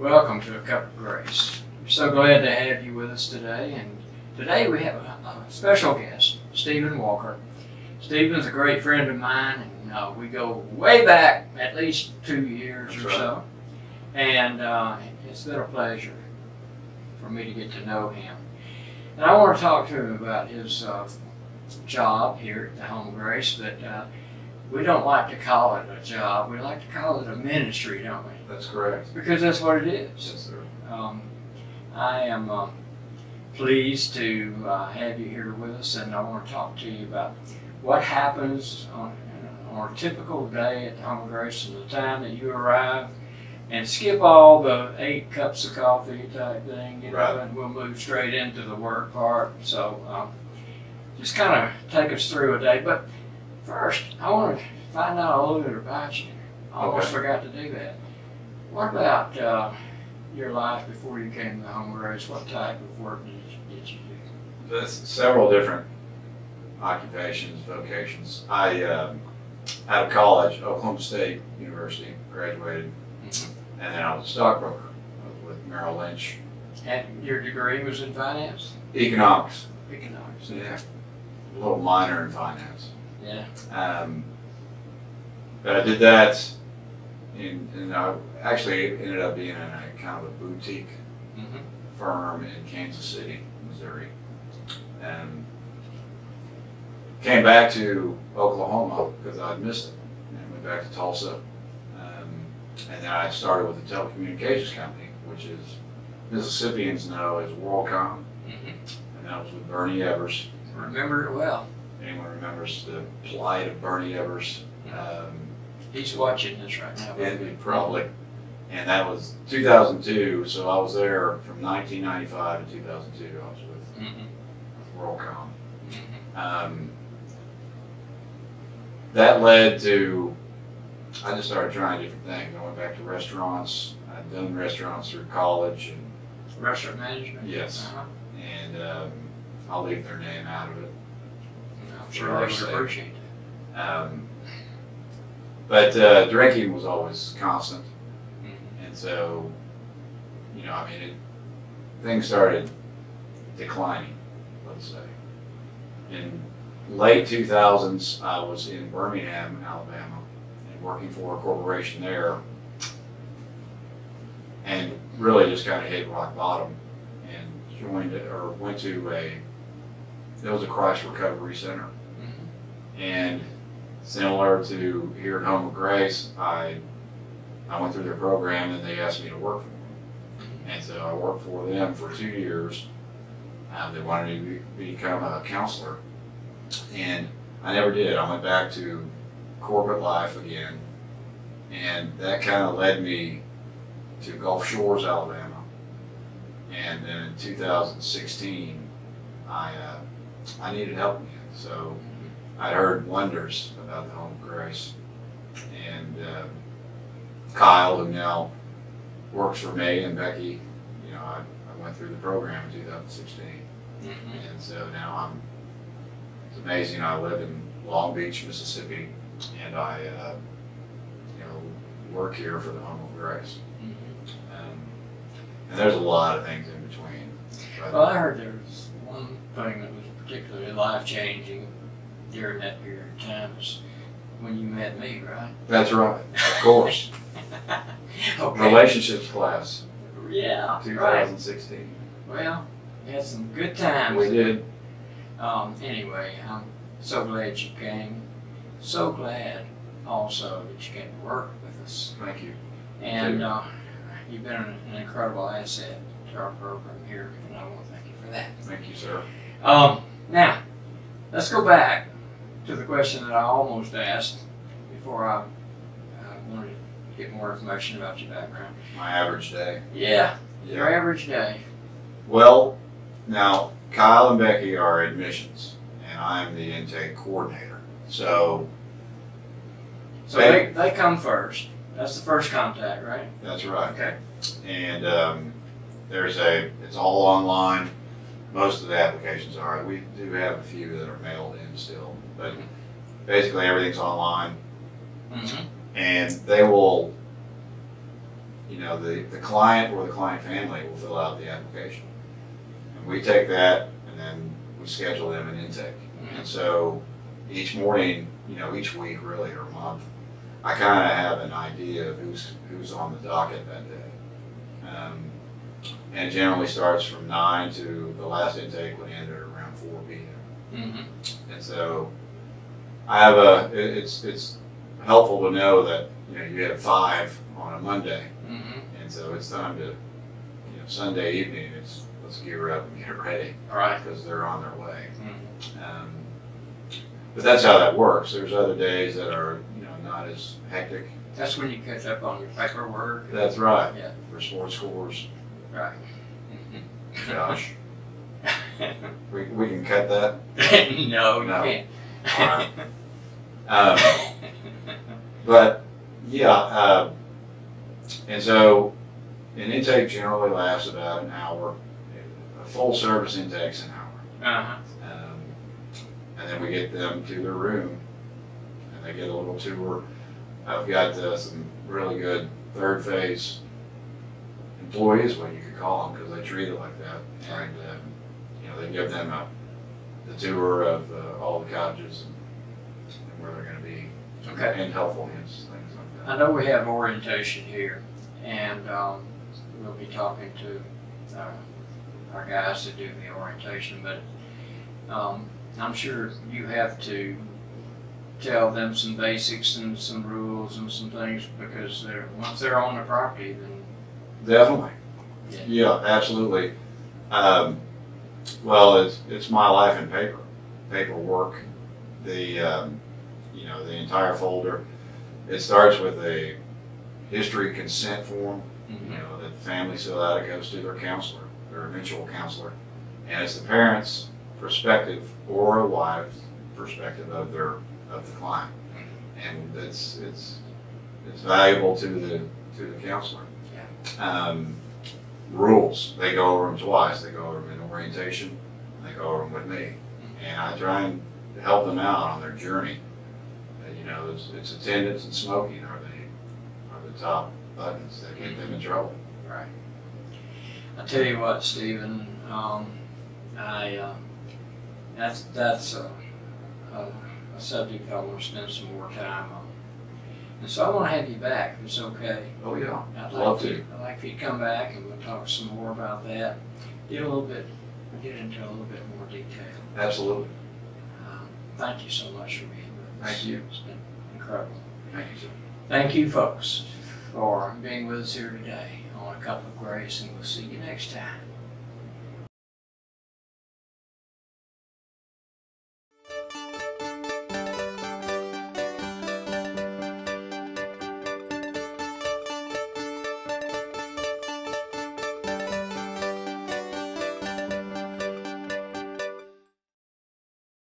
Welcome to A Cup of Grace. We're so glad to have you with us today. And today we have a special guest, Stephen Walker. Stephen's a great friend of mine, and we go way back, at least 2 years or so. And it's been a pleasure for me to get to know him. And I want to talk to him about his job here at the Home of Grace, but we don't like to call it a job. We like to call it a ministry, don't we? That's correct. Because that's what it is. Yes, sir. I am pleased to have you here with us, and I want to talk to you about what happens on a typical day at the Home of Grace from the time that you arrive, and skip all the 8 cups of coffee type thing, you know, and we'll move straight into the work part. So just kind of take us through a day. But first, I want to find out a little bit about you. I almost forgot to do that. What about your life before you came to the Home of Grace? What type of work did you do? There's several different occupations, vocations. I out of college, Oklahoma State University, graduated, and then I was a stockbroker. I was with Merrill Lynch. And your degree was in finance? Economics. Economics. Yeah. A little minor in finance. Yeah. But I did that, and I actually ended up being in a kind of a boutique firm in Kansas City, Missouri. And came back to Oklahoma because I'd missed it, and went back to Tulsa. And then I started with a telecommunications company, which is Mississippians know as WorldCom, and that was with Bernie Evers. Remember it well. Anyone remembers the plight of Bernie Evers? He's watching this right now. And probably. And that was 2002, so I was there from 1995 to 2002. I was with WorldCom. That led to, I just started trying different things. I went back to restaurants. I'd done restaurants through college. And restaurant management? Yes. And I'll leave their name out of it. I'm sure they would appreciate that. But drinking was always constant. And so, you know, I mean, things started declining, let's say. In late 2000s, I was in Birmingham, Alabama, and working for a corporation there, and really just kind of hit rock bottom, and joined it, or went to there was a Christ Recovery Center. And similar to here at Home of Grace, I went through their program and they asked me to work for them. And so I worked for them for 2 years. They wanted me to become a counselor. And I never did. I went back to corporate life again. And that kind of led me to Gulf Shores, Alabama. And then in 2016, I needed help again. So I'd heard wonders about the Home of Grace. And Kyle, who now works for me, and Becky, you know, I went through the program in 2016. And so now it's amazing. I live in Long Beach, Mississippi, and I, you know, work here for the Home of Grace. And there's a lot of things in between. But, well, I heard there was one thing that was particularly life-changing during that period of time was when you met me, right? That's right, of course. Relationships class. Yeah, 2016. Right. Well, we had some good times. We did. Anyway, I'm so glad you came. So glad also that you came to work with us. Thank you. And you've been an incredible asset to our program here, and I want to thank you for that. Thank you, sir. Now, let's go back to the question that I almost asked before I wanted to get more information about your background. My average day. Yeah, your average day. Well, now Kyle and Becky are admissions, and I'm the intake coordinator. So they come first. That's the first contact, right? That's right. Okay. And it's all online. Most of the applications are. We do have a few that are mailed in still, but basically everything's online. And they will you know, the client or the client family will fill out the application. And we take that and then we schedule them an intake. And so each morning, you know, each week really or month, I kind of have an idea of who's on the docket that day. And it generally starts from 9 to the last intake would end at around 4 p.m. And so I have it's helpful to know that, you know, you have 5 on a Monday. And so it's time to, you know, Sunday evening, let's gear up and get ready. Right. Because they're on their way. But that's how that works. There's other days that are, you know, not as hectic. That's when you catch up on your paperwork. That's right. Yeah. For sports scores. Right. Josh. we can cut that? No, you No. can't. All right. But yeah, and so an intake generally lasts about an hour. A full service intake's an hour. And then we get them to their room and they get a little tour. I've got some really good third phase employees, what you could call them, because they treat it like that. And you know, they give them the tour of all the cottages and where they're going to be. Okay. And helpful hints, things like that. I know we have orientation here, and we'll be talking to our guys to do the orientation, but I'm sure you have to tell them some basics and some rules and some things, because once they're on the property, then definitely. Yeah, absolutely. Well, it's my life in paperwork. The you know, the entire folder. It starts with a history consent form. You know, that the families fill out. It goes to their counselor, their eventual counselor, and it's the parents' perspective or a wife's perspective of the client, and it's valuable to the counselor. Rules, they go over them twice. They go over them in orientation, and they go over them with me, and I try and help them out on their journey. You know, it's attendance and smoking are the top buttons that get them in trouble. Right. I tell you what, Stephen, that's a subject I want to spend some more time on. And so I want to have you back, if it's okay. Oh yeah, I'd love like to. I'd like for you to come back and we'll talk some more about that. Get into a little bit more detail. Absolutely. Thank you so much for being with us. Thank you. It's been incredible. Thank you, sir. Thank you, folks, for being with us here today on A Cup of Grace, and we'll see you next time.